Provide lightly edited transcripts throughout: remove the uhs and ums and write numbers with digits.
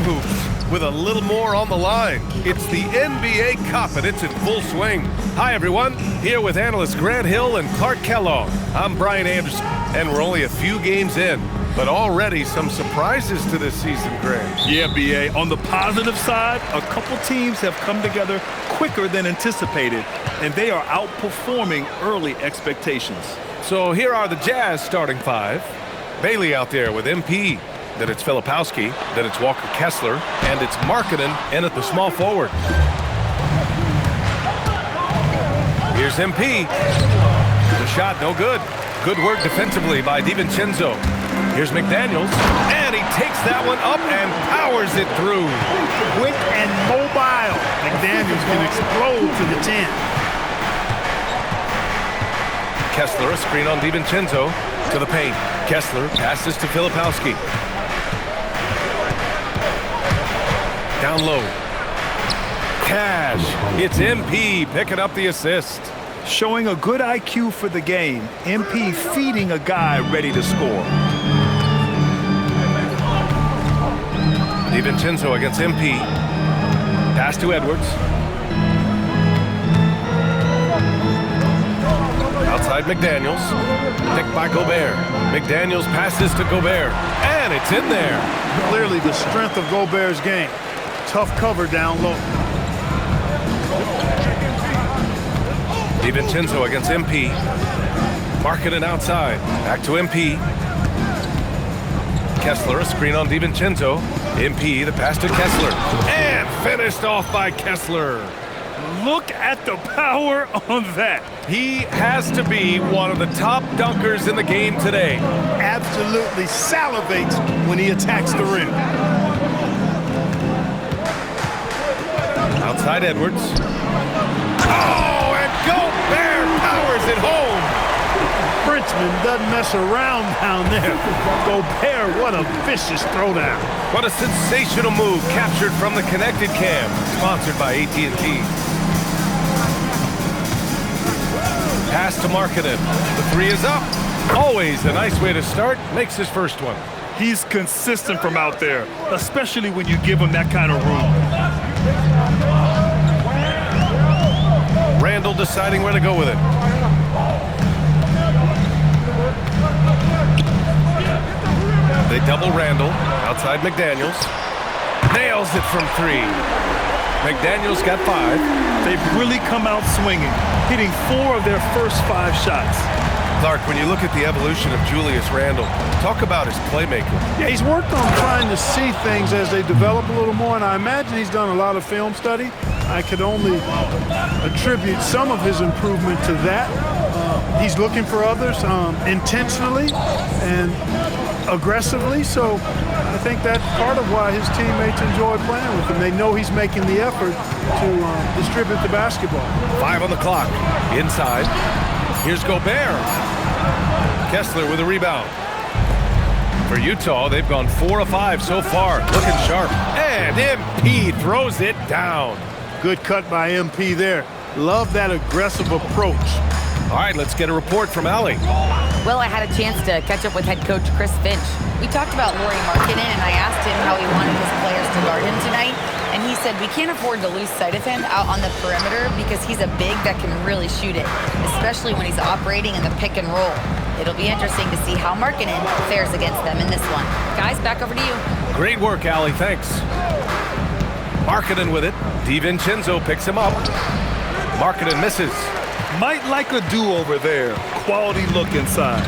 hoops with a little more on the line. It's the NBA Cup, and it's in full swing. Hi, everyone. Here with analysts Grant Hill and Clark Kellogg. I'm Brian Anderson, and we're only a few games in, but already some surprises to this season, Grant. Yeah, B.A. On the positive side, a couple teams have come together quicker than anticipated, and they are outperforming early expectations. So here are the Jazz starting five. Bailey out there with MP. Then it's Filipowski. Then it's Walker Kessler. And it's Markkanen in at the small forward. Here's MP. The shot, no good. Good work defensively by DiVincenzo. Here's McDaniels. And he takes that one up and powers it through. Quick and mobile. McDaniels can explode to the 10. Kessler, a screen on DiVincenzo to the paint. Kessler passes to Filipowski. Down low. Cash. It's MP picking up the assist. Showing a good IQ for the game. MP feeding a guy ready to score. DiVincenzo against MP. Pass to Edwards. Outside McDaniels. Picked by Gobert. McDaniels passes to Gobert. And it's in there. Clearly the strength of Gobert's game. Tough cover down low. DiVincenzo against MP. Markkanen outside. Back to MP. Kessler, a screen on DiVincenzo. MP, the pass to Kessler. And finished off by Kessler. Look at the power on that. He has to be one of the top dunkers in the game today. Absolutely salivates when he attacks the rim. Outside Edwards. Oh, and Gobert powers it home. Frenchman doesn't mess around down there. Gobert, what a vicious throwdown. What a sensational move captured from the Connected Cam, sponsored by AT&T. Pass to Markkanen. The three is up. Always a nice way to start. Makes his first one. He's consistent from out there, especially when you give him that kind of room. Randall deciding where to go with it. They double Randall. Outside McDaniels. Nails it from three. McDaniels got 5. They've really come out swinging, hitting 4 of their first 5 shots. Clark, when you look at the evolution of Julius Randle, talk about his playmaking. Yeah, he's worked on trying to see things as they develop a little more, and I imagine he's done a lot of film study. I could only attribute some of his improvement to that. He's looking for others intentionally and aggressively, so I think that's part of why his teammates enjoy playing with him. They know he's making the effort to distribute the basketball. 5 on the clock. Inside. Here's Gobert. Kessler with a rebound. For Utah, they've gone 4 of 5 so far. Looking sharp. And MP throws it down. Good cut by MP there. Love that aggressive approach. All right, let's get a report from Allie. Well, I had a chance to catch up with head coach Chris Finch. We talked about Lauri Markkanen, and I asked him how he wanted his players to guard him tonight. And he said, we can't afford to lose sight of him out on the perimeter because he's a big that can really shoot it, especially when he's operating in the pick and roll. It'll be interesting to see how Markkanen fares against them in this one. Guys, back over to you. Great work, Allie. Thanks. Markkanen with it. DiVincenzo picks him up. Markkanen misses. Might like a do-over there. Quality look inside.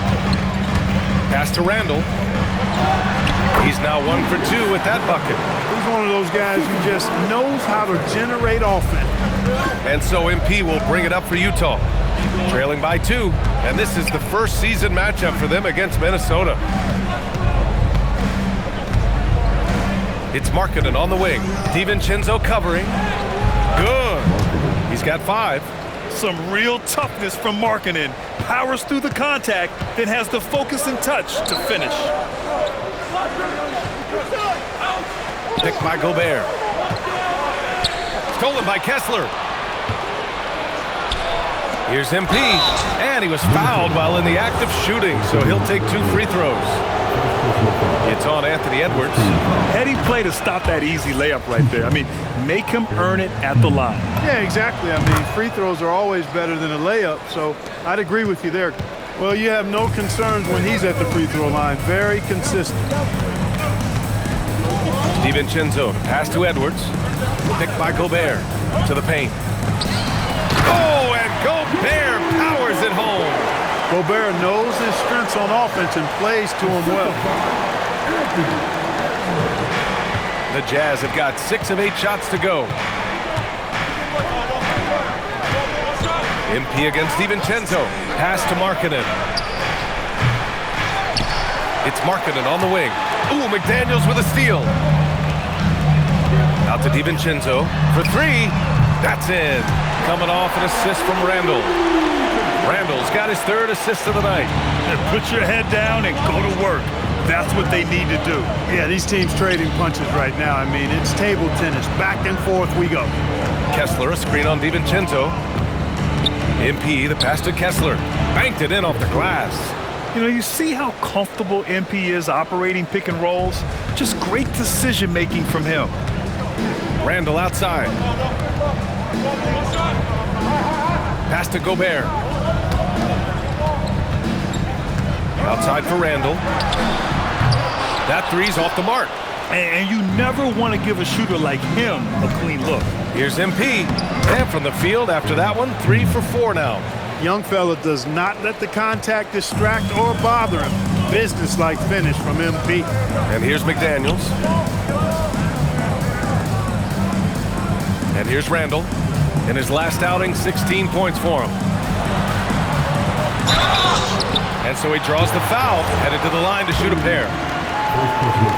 Pass to Randall. He's now 1 for 2 with that bucket. He's one of those guys who just knows how to generate offense. And so MP will bring it up for Utah. Trailing by 2. And this is the first season matchup for them against Minnesota. It's Markkanen on the wing. DiVincenzo covering. Good. He's got 5. Some real toughness from Markkanen. Powers through the contact, then has the focus and touch to finish. Picked by Gobert. Stolen by Kessler. Here's MP. And he was fouled while in the act of shooting, so he'll take 2 free throws. It's on Anthony Edwards. Heady play to stop that easy layup right there. I mean, make him earn it at the line. Yeah, exactly. I mean, free throws are always better than a layup, so I'd agree with you there. Well, you have no concerns when he's at the free throw line. Very consistent. DiVincenzo, pass to Edwards. Picked by Gobert to the paint. Oh, and Gobert powers it home. Gobert knows his strengths on offense and plays to him well. The Jazz have got 6 of 8 shots to go. MP against DiVincenzo. Pass to Markkanen. It's Markkanen on the wing. Ooh, McDaniels with a steal. Out to DiVincenzo for 3. That's in. Coming off an assist from Randall. Randall's got his 3rd assist of the night. And put your head down and go to work. That's what they need to do. Yeah, these teams trading punches right now. I mean, it's table tennis. Back and forth we go. Kessler, a screen on DiVincenzo. MP, the pass to Kessler. Banked it in off the glass. You know, you see how comfortable MP is operating pick and rolls? Just great decision-making from him. Randall outside. Pass to Gobert. Outside for Randall. That 3's off the mark. And you never want to give a shooter like him a clean look. Here's MP. And from the field after that one, 3 for 4 now. Young fella does not let the contact distract or bother him. Business-like finish from MP. And here's McDaniels. And here's Randall. In his last outing, 16 points for him. And so he draws the foul, headed to the line to shoot a pair.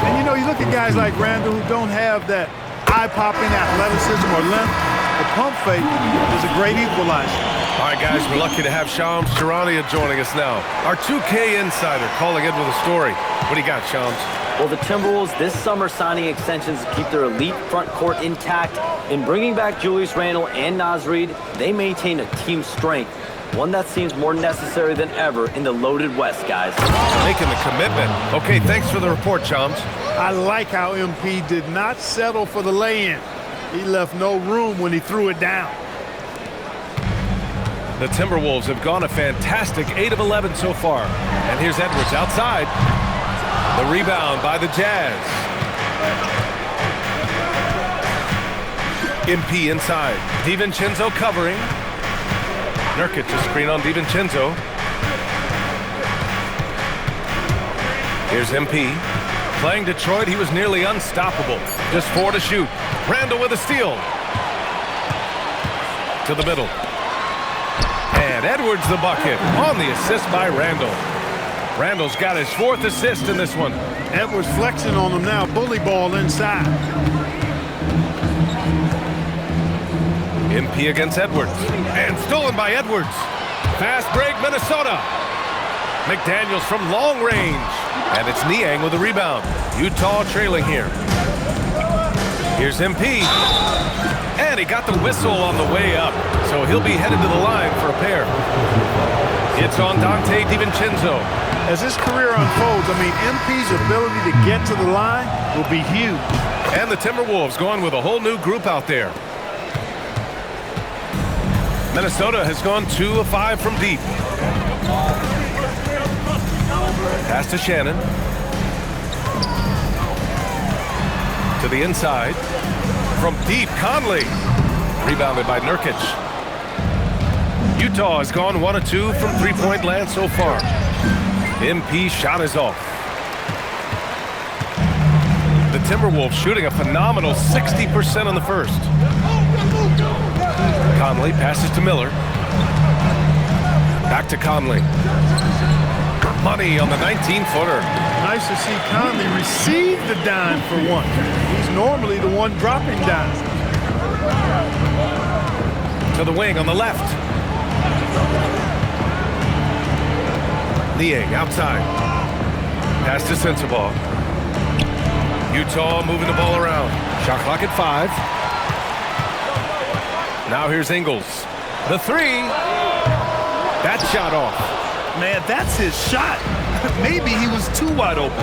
And you know, you look at guys like Randall who don't have that eye-popping athleticism or length. The pump fake is a great equalizer. All right, guys, we're lucky to have Shams Charania joining us now. Our 2K insider calling in with a story. What do you got, Shams? Well, the Timberwolves this summer signing extensions to keep their elite front court intact. In bringing back Julius Randle and Naz Reid, they maintain a team strength, one that seems more necessary than ever in the loaded West, guys. Making the commitment. Okay, thanks for the report, Shams. I like how MP did not settle for the lay-in. He left no room when he threw it down. The Timberwolves have gone a fantastic 8 of 11 so far. And here's Edwards outside. The rebound by the Jazz. MP inside. DiVincenzo covering. Nurkic a screen on DiVincenzo. Here's MP. Playing Detroit, he was nearly unstoppable. Just 4 to shoot. Randall with a steal. To the middle. And Edwards the bucket on the assist by Randall. Randall's got his 4th assist in this one. Edwards flexing on him now. Bully ball inside. MP against Edwards. And stolen by Edwards. Fast break, Minnesota. McDaniels from long range. And it's Niang with the rebound. Utah trailing here. Here's MP. And he got the whistle on the way up. So he'll be headed to the line for a pair. It's on Dante DiVincenzo. As his career unfolds, I mean, MP's ability to get to the line will be huge. And the Timberwolves going with a whole new group out there. Minnesota has gone 2 of 5 from deep. Pass to Shannon. To the inside. From deep, Conley. Rebounded by Nurkic. Utah has gone 1 of 2 from three-point land so far. MP shot is off. The Timberwolves shooting a phenomenal 60% on the first. Conley passes to Miller. Back to Conley. Money on the 19-footer. Nice to see Conley receive the dime for once. He's normally the one dropping dimes. To the wing on the left. Niang outside. Pass to Sensabaugh. Utah moving the ball around. Shot clock at 5. Now here's Ingles. The 3. That shot off. Man, that's his shot. Maybe he was too wide open.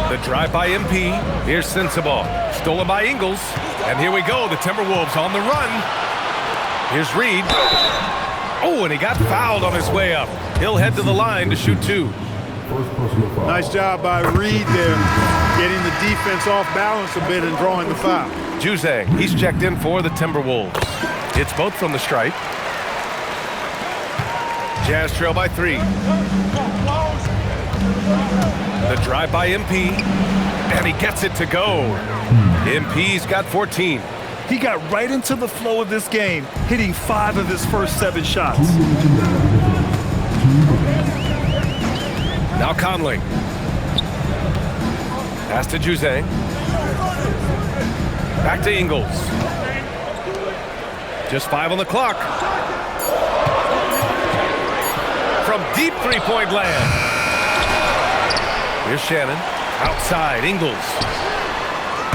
The drive by MP. Here's Sensabaugh. Stolen by Ingles. And here we go. The Timberwolves on the run. Here's Reed. Oh, and he got fouled on his way up. He'll head to the line to shoot 2. Nice job by Reed there, getting the defense off balance a bit and drawing the foul. Juzang, he's checked in for the Timberwolves. It's both from the stripe. Jazz trail by 3. The drive by MP, and he gets it to go. MP's got 14. He got right into the flow of this game, hitting 5 of his first 7 shots. Now Conley. Pass to Juzang. Back to Ingles. Just 5 on the clock. From deep three-point land. Here's Shannon. Outside, Ingles.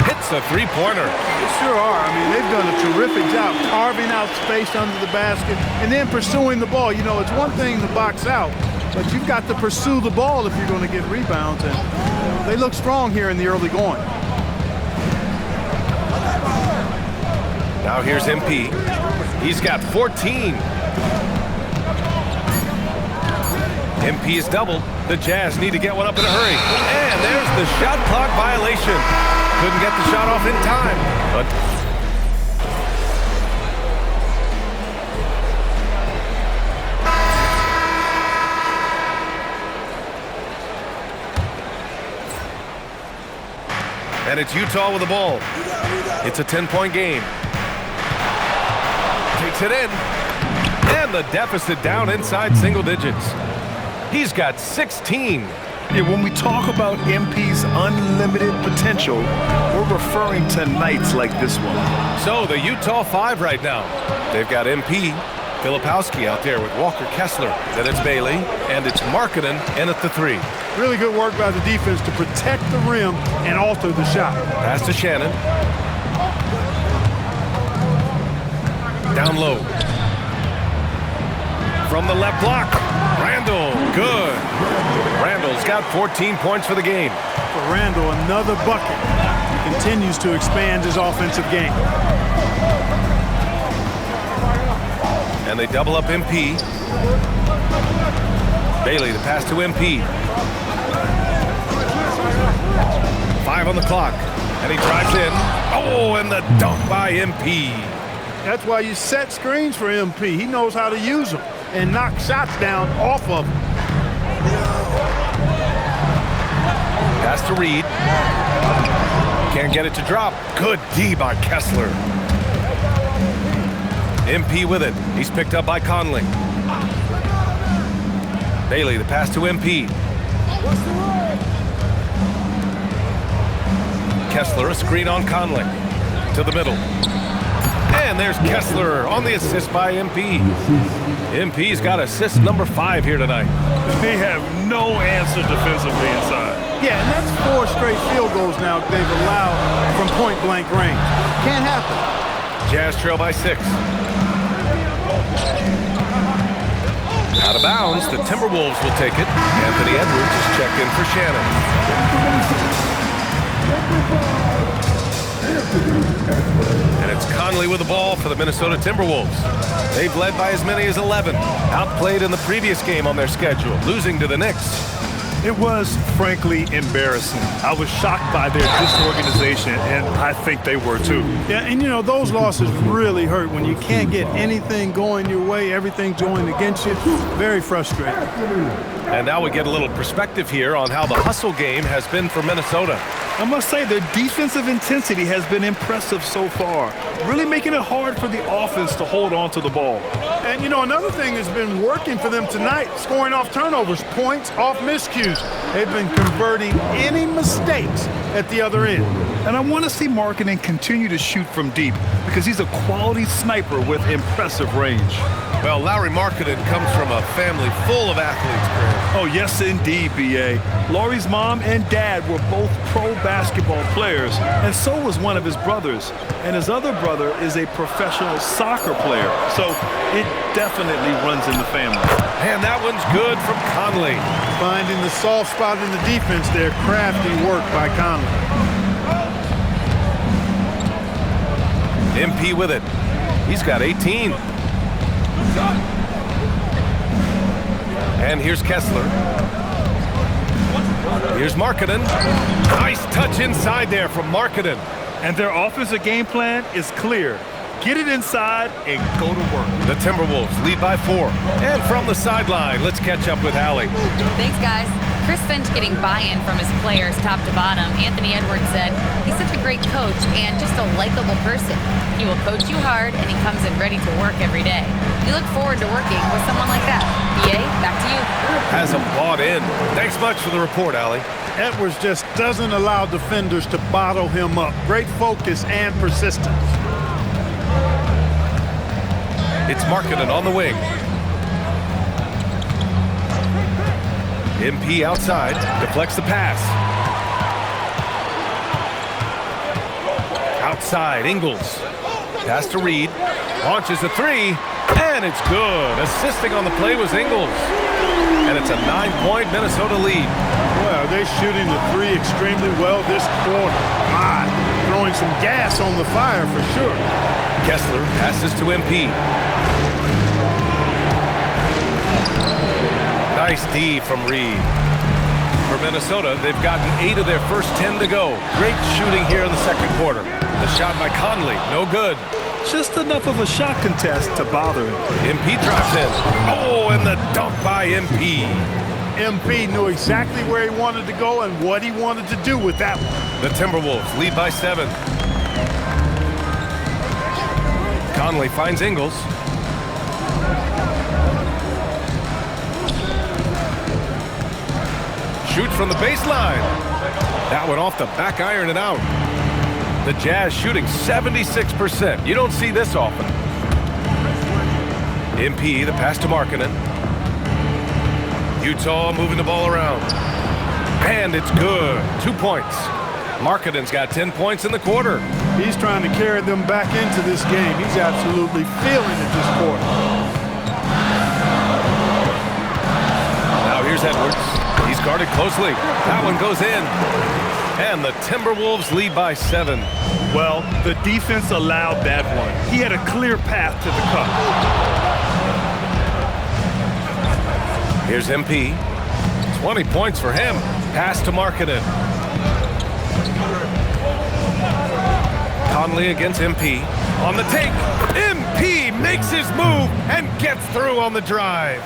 Hits a three-pointer. They sure are. I mean, they've done a terrific job carving out space under the basket and then pursuing the ball. You know, it's one thing to box out, but you've got to pursue the ball if you're going to get rebounds. And they look strong here in the early going. Now here's MP. He's got 14. MP is doubled. The Jazz need to get one up in a hurry. And there's the shot clock violation. Couldn't get the shot off in time. But and it's Utah with the ball. It's a 10-point game. Takes it in. And the deficit down inside single digits. He's got 16. Yeah, when we talk about MP's unlimited potential, we're referring to nights like this one. So the Utah 5 right now. They've got MP, Filipowski out there with Walker Kessler. Then it's Bailey, and it's Markkanen in at the 3. Really good work by the defense to protect the rim and alter the shot. Pass to Shannon. Down low. From the left block. Randall, good. Randall's got 14 points for the game. For Randall, another bucket. He continues to expand his offensive game. And they double up MP. Bailey, the pass to MP. 5 on the clock. And he drives in. Oh, and the dunk by MP. That's why you set screens for MP. He knows how to use them and knock shots down off of them. Pass to Reed. Can't get it to drop. Good D by Kessler. MP with it. He's picked up by Conley. Bailey, the pass to MP. Kessler, a screen on Conley. To the middle. And there's Kessler on the assist by MP. MP's got assist number 5 here tonight. They have no answer defensively inside. Yeah, and that's 4 straight field goals now they've allowed from point-blank range. Can't happen. Jazz trail by 6. Out of bounds, the Timberwolves will take it. Anthony Edwards is checked in for Shannon. And it's Conley with the ball for the Minnesota Timberwolves. They've led by as many as 11. Outplayed in the previous game on their schedule, losing to the Knicks. It was, frankly, embarrassing. I was shocked by their disorganization, and I think they were too. Yeah, and you know, those losses really hurt when you can't get anything going your way, everything's going against you. Very frustrating. And now we get a little perspective here on how the hustle game has been for Minnesota. I must say their defensive intensity has been impressive so far, really making it hard for the offense to hold on to the ball. And you know, another thing that's been working for them tonight, scoring off turnovers, points off miscues. They've been converting any mistakes at the other end. And I want to see Markkanen continue to shoot from deep because he's a quality sniper with impressive range. Well, Lauri Markkanen comes from a family full of athletes, Grant. Oh, yes, indeed, B.A. Lauri's mom and dad were both pro basketball players, and so was one of his brothers. And his other brother is a professional soccer player, so it definitely runs in the family. And that one's good from Conley. Finding the soft spot in the defense there. Crafty work by Conley. MP with it. He's got 18. And here's Kessler. Here's Markkanen. Nice touch inside there from Markkanen. And their offensive game plan is clear. Get it inside and go to work. The Timberwolves lead by 4. And from the sideline, let's catch up with Allie. Thanks, guys. Chris Finch getting buy-in from his players top to bottom. Anthony Edwards said he's such a great coach and just a likable person. He will coach you hard, and he comes in ready to work every day. We look forward to working with someone like that. BA, back to you. Has him bought in. Thanks much for the report, Allie. Edwards just doesn't allow defenders to bottle him up. Great focus and persistence. It's Markkanen on the wing. MP outside, deflects the pass. Outside, Ingles. Pass to Reed. Launches a 3, and it's good. Assisting on the play was Ingles. And it's a 9-point Minnesota lead. Well, they're shooting the 3 extremely well this quarter. My, throwing some gas on the fire for sure. Kessler passes to MP. Nice D from Reed. For Minnesota, they've gotten 8 of their first 10 to go. Great shooting here in the second quarter. The shot by Conley, no good. Just enough of a shot contest to bother him. MP drops in. Oh, and the dunk by MP. MP knew exactly where he wanted to go and what he wanted to do with that one. The Timberwolves lead by 7. Conley finds Ingles. Shoots from the baseline. That one off the back iron and out. The Jazz shooting 76%. You don't see this often. MP, the pass to Markkanen. Utah moving the ball around. And it's good. 2 points. Markkanen's got 10 points in the quarter. He's trying to carry them back into this game. He's absolutely feeling it this quarter. Now here's Edwards. He's guarded closely. That one goes in. And the Timberwolves lead by 7. Well, the defense allowed that one. He had a clear path to the cup. Here's MP. 20 points for him. Pass to Markkanen. Conley against MP. On the take. MP makes his move and gets through on the drive.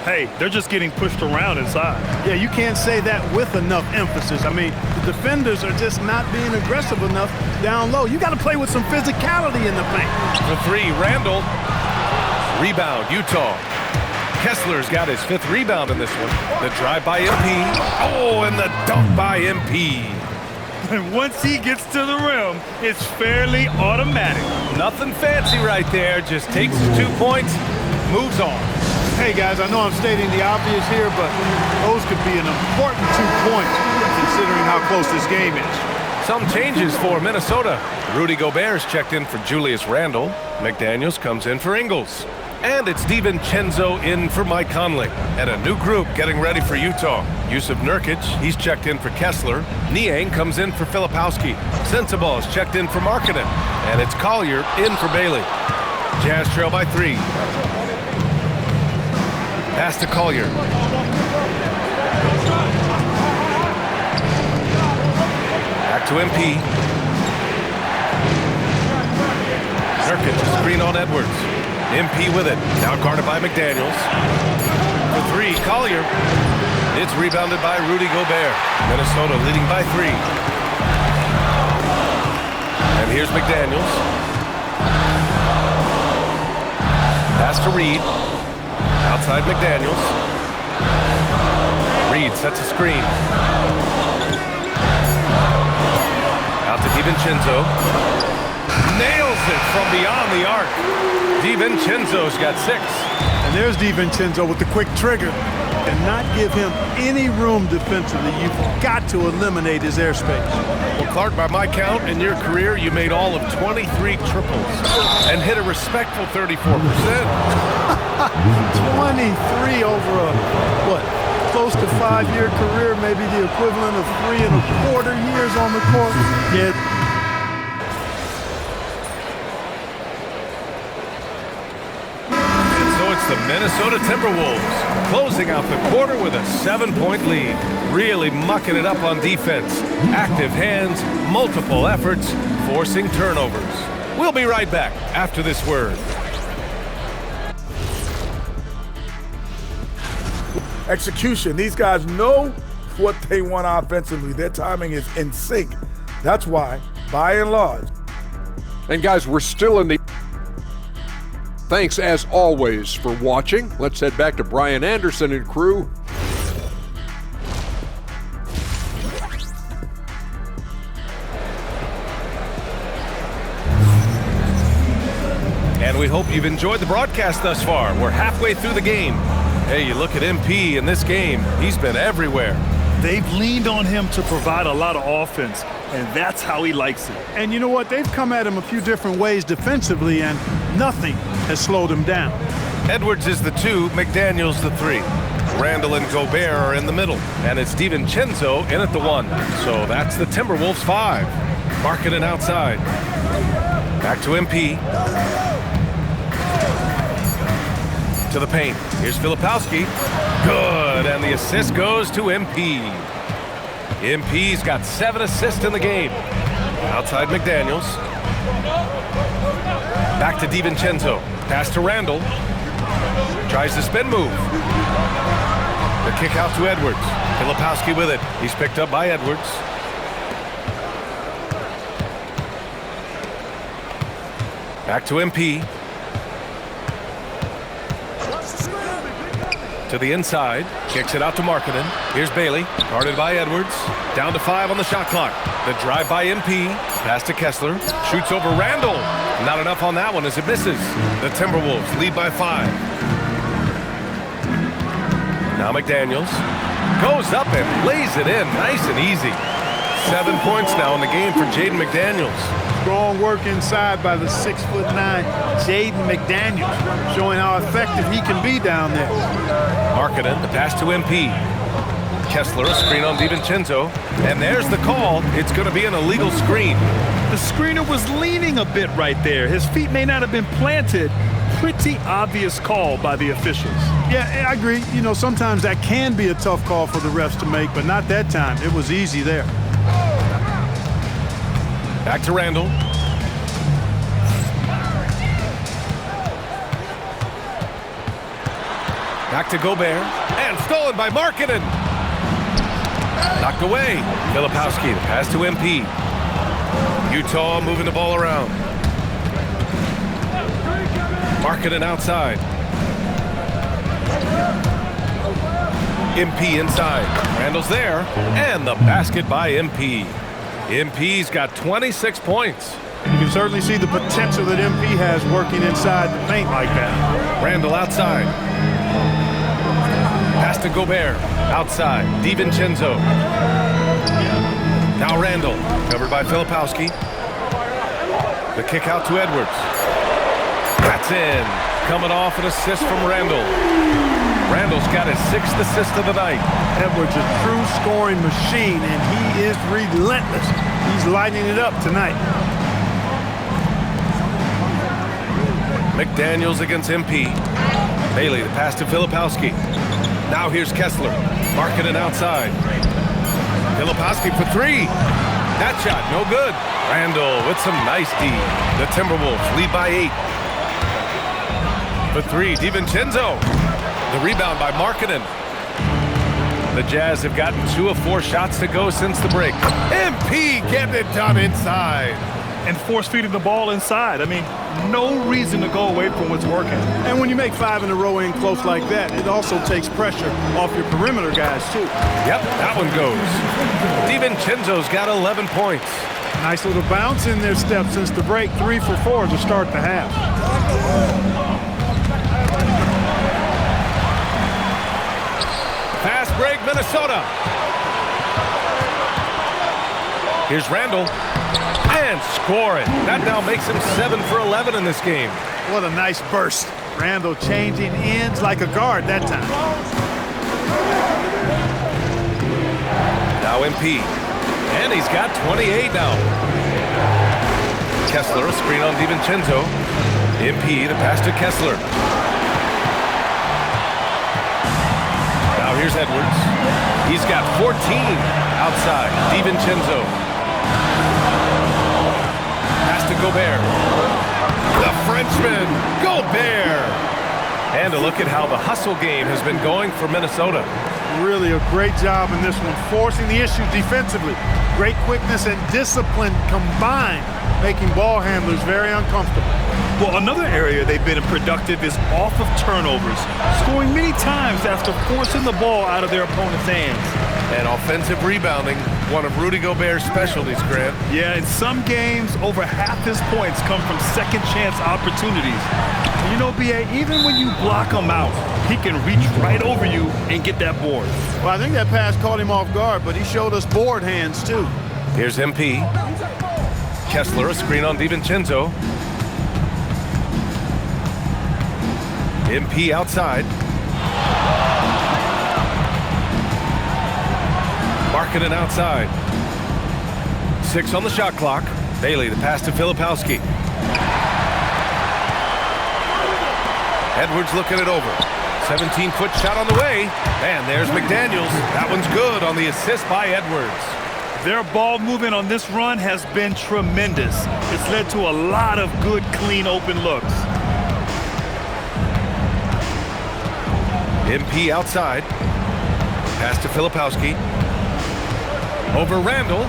Hey, they're just getting pushed around inside. Yeah, you can't say that with enough emphasis. I mean, the defenders are just not being aggressive enough down low. You got to play with some physicality in the paint. For 3, Randall. Rebound, Utah. Kessler's got his 5th rebound in this one. The drive by MP. Oh, and the dunk by MP. And once he gets to the rim, it's fairly automatic. Nothing fancy right there. Just takes his 2 points, moves on. Hey, guys, I know I'm stating the obvious here, but those could be an important 2 points considering how close this game is. Some changes for Minnesota. Rudy Gobert's checked in for Julius Randle. McDaniels comes in for Ingles. And it's DiVincenzo in for Mike Conley. And a new group getting ready for Utah. Yusuf Nurkic, he's checked in for Kessler. Niang comes in for Filipowski. Sensabaugh is checked in for Markkanen. And it's Collier in for Bailey. Jazz trail by 3. Pass to Collier. Back to MP. Nurkic, a screen on Edwards. MP with it. Now guarded by McDaniels. For 3, Collier. It's rebounded by Rudy Gobert. Minnesota leading by 3. And here's McDaniels. Pass to Reed. Outside McDaniels. Reed sets a screen. Out to DiVincenzo. Nails it from beyond the arc. DiVincenzo's got 6. And there's DiVincenzo with the quick trigger. And not give him any room defensively. You've got to eliminate his airspace. Well, Clark, by my count, in your career, you made all of 23 triples and hit a respectful 34%. 23 over a, close to 5-year career, maybe the equivalent of 3 1/4 years on the court. Yeah. The Minnesota Timberwolves closing out the quarter with a 7-point lead. Really mucking it up on defense. Active hands, multiple efforts, forcing turnovers. We'll be right back after this word. Execution. These guys know what they want offensively. Their timing is in sync. That's why, by and large. And guys, we're still in the... Thanks, as always, for watching. Let's head back to Brian Anderson and crew. And we hope you've enjoyed the broadcast thus far. We're halfway through the game. Hey, you look at MP in this game, he's been everywhere. They've leaned on him to provide a lot of offense, and that's how he likes it. And you know what? They've come at him a few different ways defensively, and nothing has slowed him down. Edwards is the 2, McDaniels the 3. Randall and Gobert are in the middle, and it's DiVincenzo in at the 1. So that's the Timberwolves 5. Markkanen outside. Back to MP. To the paint. Here's Filipowski. Good, and the assist goes to MP. MP's got 7 assists in the game. Outside McDaniels. Back to DiVincenzo. Pass to Randall. Tries the spin move. The kick out to Edwards. Filipowski with it. He's picked up by Edwards. Back to MP. To the inside, kicks it out to Markkanen. Here's Bailey, guarded by Edwards. Down to 5 on the shot clock. The drive by MP, pass to Kessler, shoots over Randall. Not enough on that one as it misses. The Timberwolves lead by 5. Now McDaniels goes up and lays it in, nice and easy. 7 points now in the game for Jaden McDaniels. Strong work inside by the 6'9" Jaden McDaniels, showing how effective he can be down there. Markkanen, the pass to MP. Kessler, a screen on DiVincenzo. And there's the call. It's going to be an illegal screen. The screener was leaning a bit right there. His feet may not have been planted. Pretty obvious call by the officials. Yeah, I agree. You know, sometimes that can be a tough call for the refs to make, but not that time. It was easy there. Back to Randall. Back to Gobert. And stolen by Markkanen. Knocked away. Filipowski, the pass to MP. Utah moving the ball around. Markkanen outside. MP inside. Randall's there. And the basket by MP. MP's got 26 points. You can certainly see the potential that MP has working inside the paint like that. Randall outside. Pass to Gobert. Outside. DiVincenzo. Now Randall. Covered by Filipowski. The kick out to Edwards. That's in. Coming off an assist from Randall. Randall's got his 6th assist of the night. Edwards, a true scoring machine, and he is relentless. He's lighting it up tonight. McDaniels against MP. Bailey, the pass to Filipowski. Now here's Kessler. Markkanen outside. Filipowski for 3. That shot, no good. Randall with some nice D. The Timberwolves lead by 8. For 3, DiVincenzo. The rebound by Markkanen. The Jazz have gotten 2 of 4 shots to go since the break. MP getting it done inside. And force-feeding the ball inside. I mean, no reason to go away from what's working. And when you make 5 in a row in close like that, it also takes pressure off your perimeter guys, too. Yep, that one goes. DiVincenzo's got 11 points. Nice little bounce in their step since the break. 3 for 4 to start the half. Fast break, Minnesota. Here's Randall. And score it. That now makes him 7 for 11 in this game. What a nice burst. Randall changing ends like a guard that time. Now MP. And he's got 28 now. Kessler, a screen on DiVincenzo. MP, the pass to Kessler. Now here's Edwards. He's got 14 outside. DiVincenzo. Pass to Gobert. The Frenchman, Gobert. And a look at how the hustle game has been going for Minnesota. Really a great job in this one, forcing the issue defensively. Great quickness and discipline combined, making ball handlers very uncomfortable. Well, another area they've been productive is off of turnovers, scoring many times after forcing the ball out of their opponent's hands. And offensive rebounding, one of Rudy Gobert's specialties, Grant. Yeah, in some games, over half his points come from second chance opportunities. You know, B.A., even when you block him out, he can reach right over you and get that board. Well, I think that pass caught him off guard, but he showed us board hands, too. Here's MP. Kessler, a screen on DiVincenzo. MP outside. Markkanen outside. 6 on the shot clock. Bailey, the pass to Filipowski. Edwards looking it over. 17-foot shot on the way. And there's McDaniels. That one's good on the assist by Edwards. Their ball movement on this run has been tremendous. It's led to a lot of good, clean, open looks. MP outside. Pass to Filipowski. Over Randall.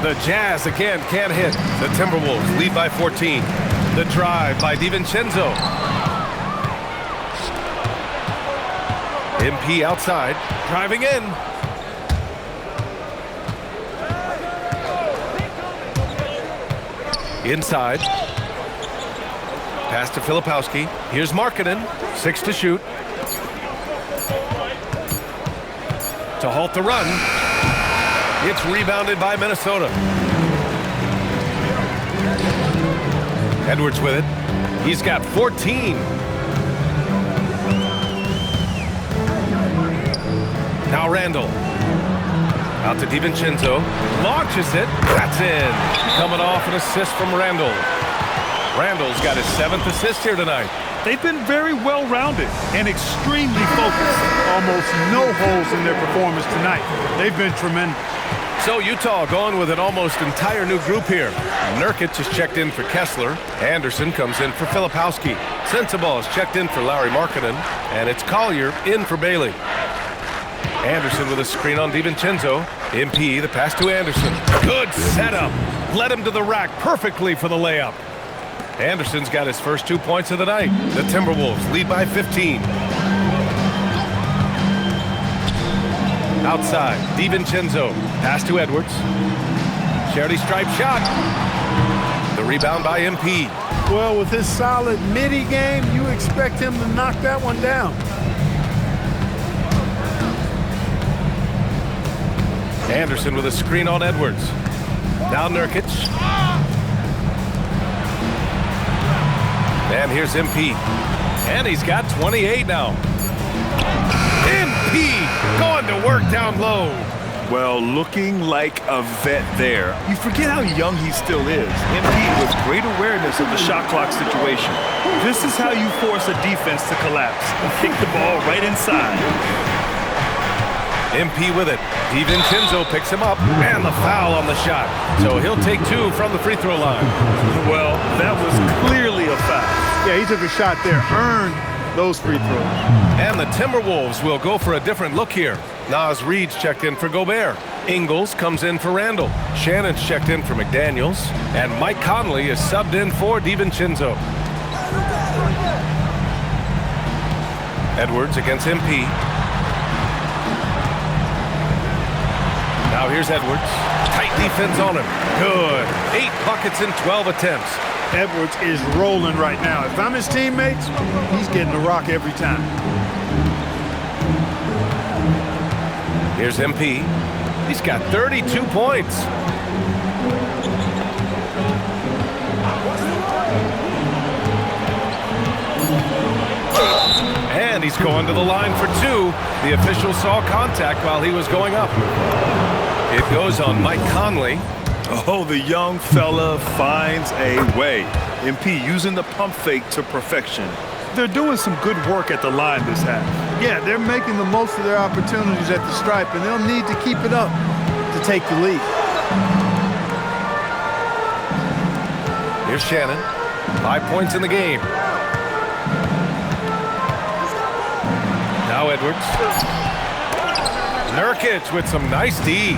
The Jazz again can't hit. The Timberwolves lead by 14. The drive by DiVincenzo. MP outside. Driving in. Inside. Pass to Filipowski. Here's Markkanen. 6 to shoot. To halt the run. It's rebounded by Minnesota. Edwards with it. He's got 14. Now Randall. Out to DiVincenzo. Launches it. That's in. Coming off an assist from Randall. Randall's got his 7th assist here tonight. They've been very well-rounded and extremely focused. Almost no holes in their performance tonight. They've been tremendous. So Utah going with an almost entire new group here. Nurkic is checked in for Kessler. Anderson comes in for Filipowski. Sensabaugh is checked in for Lauri Markkanen. And it's Collier in for Bailey. Anderson with a screen on DiVincenzo. MP, the pass to Anderson. Good setup. Led him to the rack perfectly for the layup. Anderson's got his first 2 points of the night. The Timberwolves lead by 15. Outside, DiVincenzo. Pass to Edwards. Charity stripe shot. The rebound by MP. Well, with his solid midi game, you expect him to knock that one down. Anderson with a screen on Edwards. Now Nurkic. And here's MP. And he's got 28 now. MP going to work down low. Well, looking like a vet there. You forget how young he still is. MP with great awareness of the shot clock situation. This is how you force a defense to collapse. Kick the ball right inside. MP with it. DiVincenzo picks him up. And the foul on the shot. So he'll take 2 from the free throw line. Well, that was clearly a foul. Yeah, he took a shot there, earned those free throws. And the Timberwolves will go for a different look here. Naz Reid's checked in for Gobert. Ingles comes in for Randall. Shannon's checked in for McDaniels. And Mike Conley is subbed in for DiVincenzo. Edwards against MP. Now here's Edwards. Tight defense on him. Good. 8 buckets in 12 attempts. Edwards is rolling right now. If I'm his teammates, he's getting the rock every time. Here's MP. He's got 32 points. And he's going to the line for 2. The official saw contact while he was going up. It goes on Mike Conley. Oh, the young fella finds a way. MP using the pump fake to perfection. They're doing some good work at the line this half. Yeah, they're making the most of their opportunities at the stripe, and they'll need to keep it up to take the lead. Here's Shannon. 5 points in the game. Now Edwards. Nurkic with some nice D.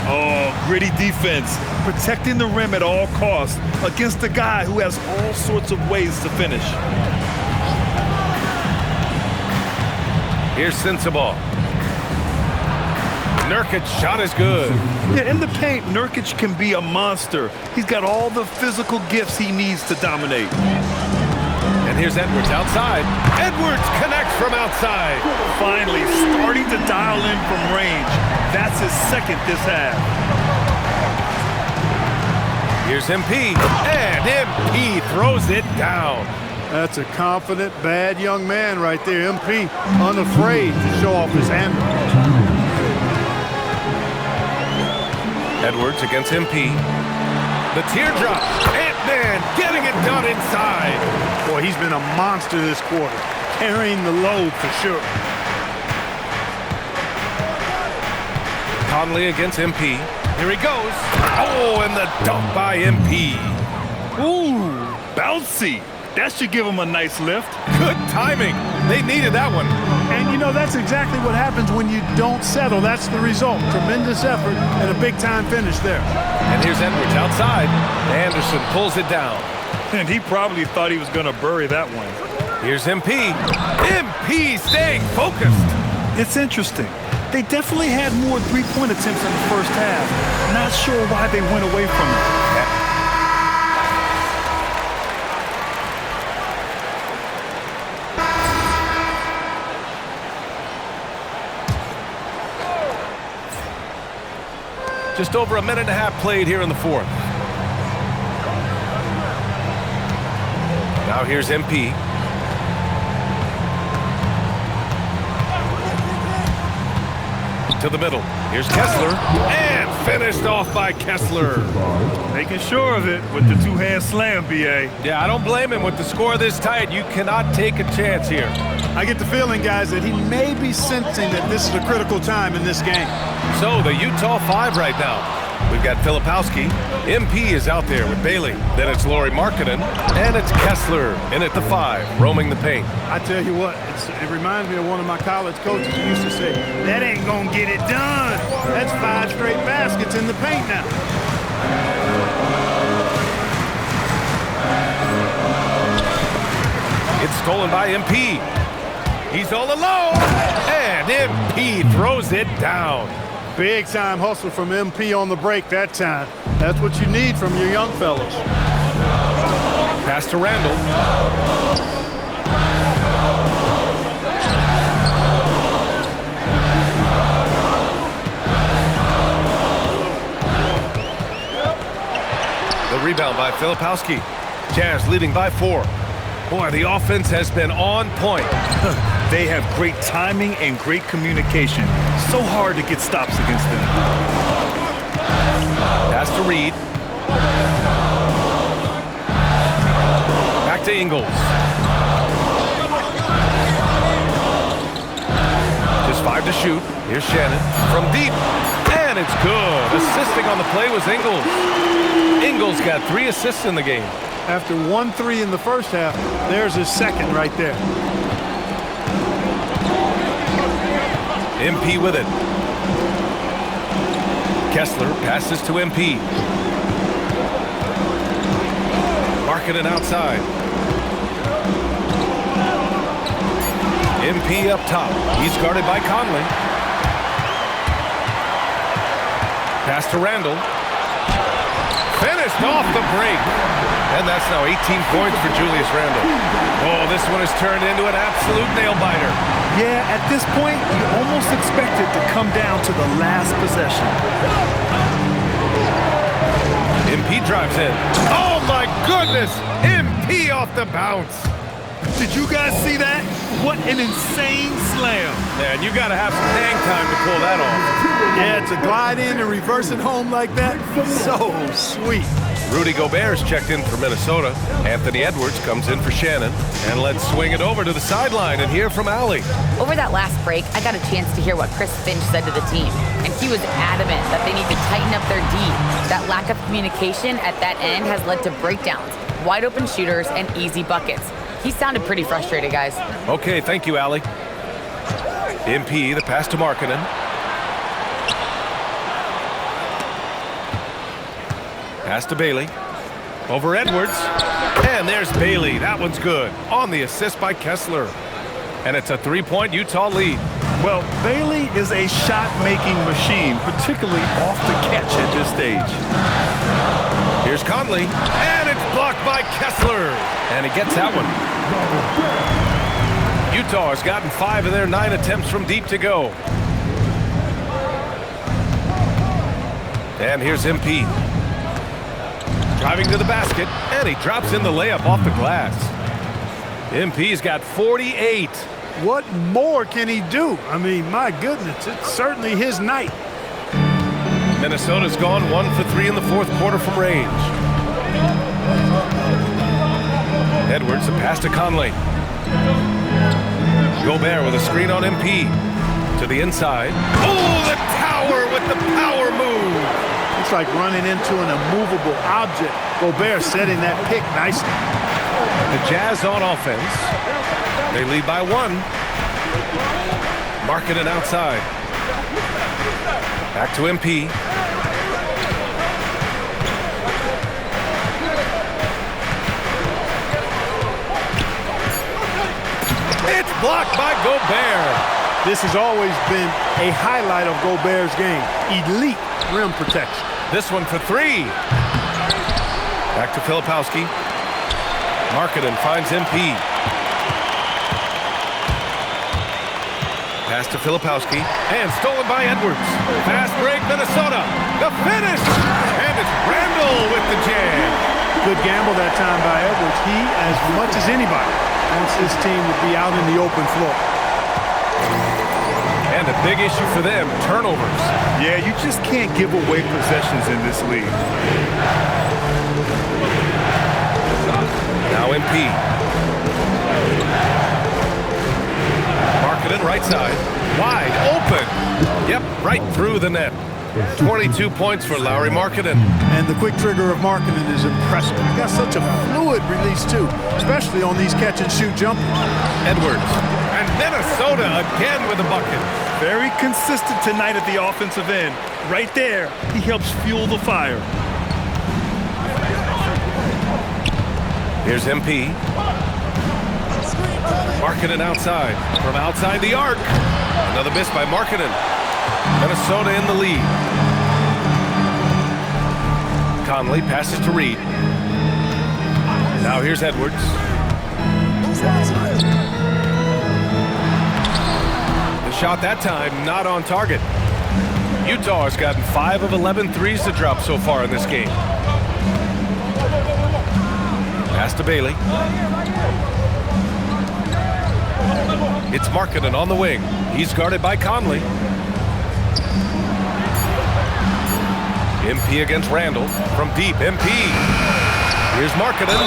Oh, gritty defense. Protecting the rim at all costs against a guy who has all sorts of ways to finish. Here's Sensabaugh. Nurkic shot is good. Yeah, in the paint, Nurkic can be a monster. He's got all the physical gifts he needs to dominate. And here's Edwards outside. Edwards connects from outside. Finally, starting to dial in from range. That's his second this half. Here's MP. And MP throws it down. That's a confident, bad young man right there. MP, unafraid to show off his handle. Edwards against MP. The teardrop. Ant-Man getting it done inside. Boy, he's been a monster this quarter, carrying the load for sure. Conley against MP. Here he goes. Oh, and the dunk by MP. Ooh, bouncy. That should give him a nice lift. Good timing. They needed that one. And, you know, that's exactly what happens when you don't settle. That's the result. Tremendous effort and a big-time finish there. And here's Edwards outside. Anderson pulls it down. And he probably thought he was going to bury that one. Here's MP. MP staying focused. It's interesting. They definitely had more three-point attempts in the first half. Not sure why they went away from it. Just over a minute and a half played here in the fourth. Now here's MP. To the middle. Here's Kessler. And finished off by Kessler. Making sure of it with the two-hand slam, B.A. Yeah, I don't blame him. With the score this tight, you cannot take a chance here. I get the feeling, guys, that he may be sensing that this is a critical time in this game. So the Utah 5 right now. We've got Filipowski. MP is out there with Bailey. Then it's Lauri Markkanen. And it's Kessler in at the 5, roaming the paint. I tell you what, it reminds me of one of my college coaches who used to say, that ain't gonna get it done. That's 5 straight baskets in the paint now. It's stolen by MP. He's all alone. And MP throws it down. Big time hustle from MP on the break that time. That's what you need from your young fellas. Pass to Randall. The rebound by Filipowski. Jazz leading by 4. Boy, the offense has been on point. They have great timing and great communication. So hard to get stops against them. Pass to Reed. Back to Ingles. Just 5 to shoot. Here's Shannon from deep. And it's good. Assisting on the play was Ingles. Ingles got 3 assists in the game. After 1-3 in the first half, there's his second right there. MP with it. Kessler passes to MP. Markkanen outside. MP up top. He's guarded by Conley. Pass to Randall. Finished off the break. And that's now 18 points for Julius Randle. Oh, this one has turned into an absolute nail-biter. Yeah, at this point, you almost expect it to come down to the last possession. MP drives in. Oh, my goodness! MP off the bounce. Did you guys see that? What an insane slam. Man, you got to have some hang time to pull that off. Yeah, to glide in and reverse it home like that, so sweet. Rudy Gobert's checked in for Minnesota. Anthony Edwards comes in for Shannon. And let's swing it over to the sideline and hear from Allie. Over that last break, I got a chance to hear what Chris Finch said to the team, and he was adamant that they need to tighten up their D. That lack of communication at that end has led to breakdowns, wide open shooters, and easy buckets. He sounded pretty frustrated, guys. Okay, thank you, Allie. MP, the pass to Markkanen. Pass to Bailey. Over Edwards. And there's Bailey. That one's good. On the assist by Kessler. And it's a three-point Utah lead. Well, Bailey is a shot-making machine, particularly off the catch at this stage. Here's Conley. And it's blocked by Kessler. And he gets that one. Utah has gotten 5 of their 9 attempts from deep to go. And here's MP. Driving to the basket, and he drops in the layup off the glass. MP's got 48. What more can he do? I mean, my goodness, it's certainly his night. Minnesota's gone 1 for 3 in the fourth quarter from range. Edwards, a pass to Conley. Gobert with a screen on MP. To the inside. Oh, the tower with the power move. It's like running into an immovable object. Gobert setting that pick nicely. The Jazz on offense. They lead by 1. Markkanen outside. Back to MP. It's blocked by Gobert. This has always been a highlight of Gobert's game. Elite rim protection. This one for 3. Back to Filipowski. Markkanen finds MP. Pass to Filipowski. And stolen by Edwards. Fast break, Minnesota. The finish. And it's Randall with the jam. Good gamble that time by Edwards. He, as much as anybody, wants his team to be out in the open floor. And a big issue for them, turnovers. Yeah, you just can't give away possessions in this league. Now MP. Markkanen right side. Wide open. Yep, right through the net. 22 points for Lauri Markkanen. And the quick trigger of Markkanen is impressive. He's got such a fluid release, too, especially on these catch-and-shoot jumpers. Edwards. And Minnesota again with a bucket. Very consistent tonight at the offensive end. Right there, he helps fuel the fire. Here's MP. Markkanen outside. From outside the arc. Another miss by Markkanen. Minnesota in the lead. Conley passes to Reed. Now here's Edwards. The shot that time not on target. Utah has gotten 5 of 11 threes to drop so far in this game. Pass to Bailey. It's Markkanen on the wing. He's guarded by Conley. MP against Randall. From deep, MP. Here's Markkanen.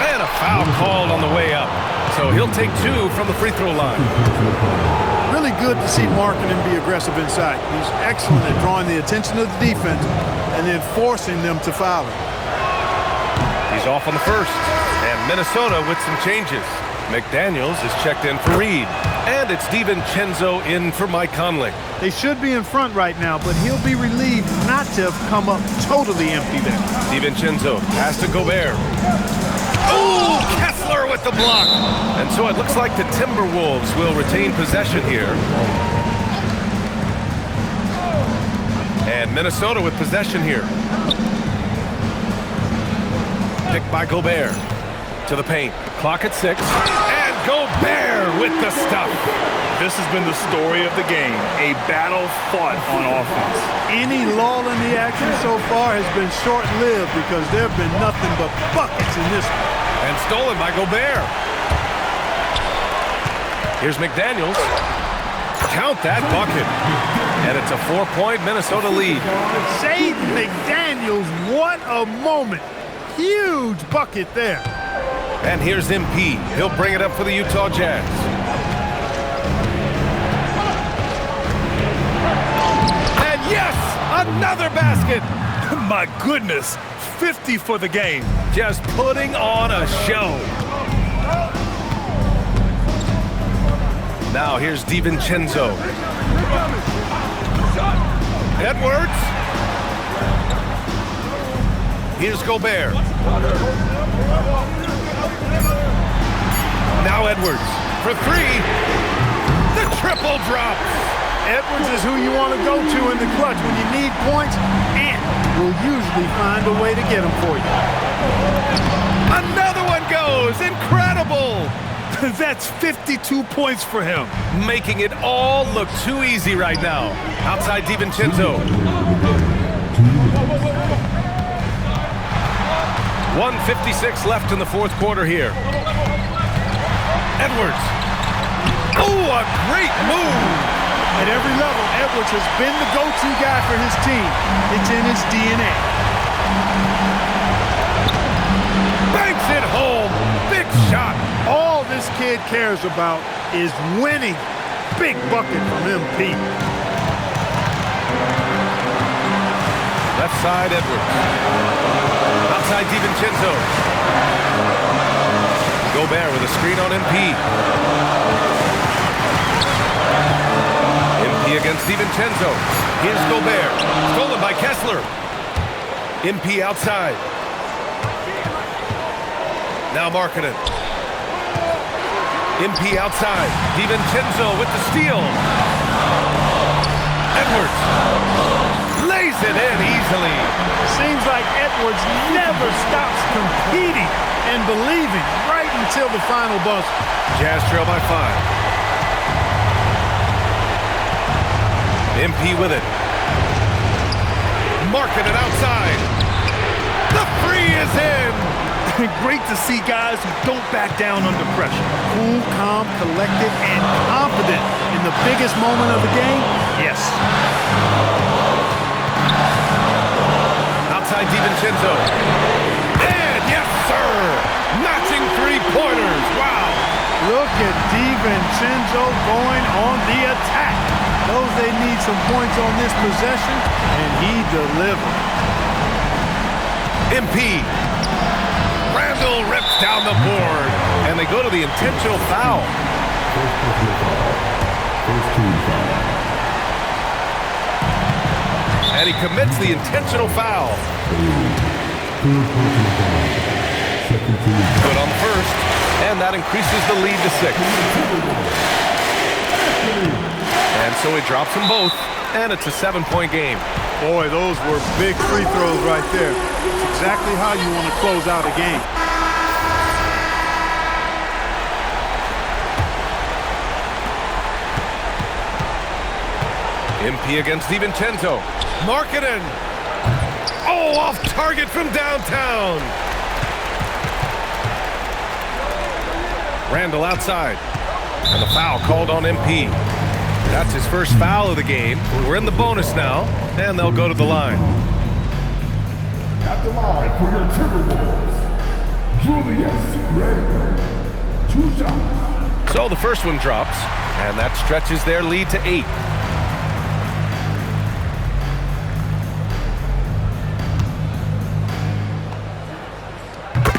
And a foul called on the way up. So he'll take 2 from the free throw line. Really good to see Markkanen be aggressive inside. He's excellent at drawing the attention of the defense and then forcing them to foul him. He's off on the first. And Minnesota with some changes. McDaniels is checked in for Reed. And it's DiVincenzo in for Mike Conley. They should be in front right now, but he'll be relieved not to have come up totally empty there. DiVincenzo pass to Gobert. Oh, Kessler with the block. And so it looks like the Timberwolves will retain possession here. And Minnesota with possession here. Picked by Gobert. To the paint. Clock at 6. And Gobert with the stuff. This has been the story of the game, a battle fought on offense. Any lull in the action so far has been short-lived because there have been nothing but buckets in this one. And stolen by Gobert. Here's McDaniels. Count that bucket. And it's a 4-point Minnesota lead. Jaden McDaniels, what a moment. Huge bucket there. And here's MP. He'll bring it up for the Utah Jazz. And yes, another basket. My goodness, 50 for the game. Just putting on a show. Now here's DiVincenzo. Edwards. Here's Gobert. Now Edwards for 3. The triple drops. Edwards is who you want to go to in the clutch when you need points, and will usually find a way to get them for you. Another one goes. Incredible. That's 52 points for him. Making it all look too easy right now. Outside DiVincenzo. 1:56 left in the fourth quarter here. Edwards. Oh, a great move. At every level, Edwards has been the go-to guy for his team. It's in his DNA. Banks it home. Big shot. All this kid cares about is winning. Big bucket from MP. Left side, Edwards. Outside DiVincenzo. Gobert with a screen on MP. MP against DiVincenzo. Here's Gobert. Stolen by Kessler. MP outside. Now Markkanen. MP outside. DiVincenzo with the steal. Edwards lays it in easily. Seems like Edwards never stops competing and believing right until the final buzzer. Jazz trail by 5. MP with it. Markkanen outside. The 3 is in. Great to see guys who don't back down under pressure. Cool, calm, collected, and confident in the biggest moment of the game. Yes. Outside DiVincenzo. And yes, sir. Matching 3-pointers. Wow. Look at DiVincenzo going on the attack. Knows they need some points on this possession, and he delivered. MP. Randall rips down the board, and they go to the intentional foul. And he commits the intentional foul. Good on first, and that increases the lead to 6. And so he drops them both, and it's a 7-point game. Boy, those were big free throws right there. It's exactly how you want to close out a game. MP against DiVincenzo. Markkanen. Oh, off target from downtown. Randall outside. And the foul called on MP. That's his first foul of the game. We're in the bonus now, and they'll go to the line. At the line for your Timberwolves, Julius Randle. 2 shots. So the first one drops, and that stretches their lead to 8.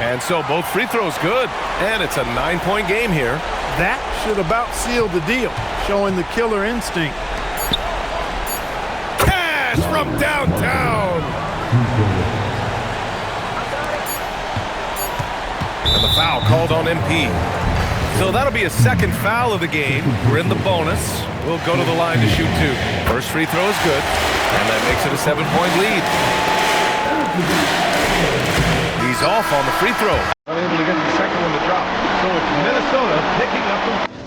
And so both free throws good, and it's a 9-point game here. That should about seal the deal, showing the killer instinct. Cash from downtown. And the foul called on MP. So that'll be a second foul of the game. We're in the bonus. We'll go to the line to shoot 2. First free throw is good. And that makes it a 7-point lead. He's off on the free throw. Unable to get the second one to drop. So it's Minnesota picking up the...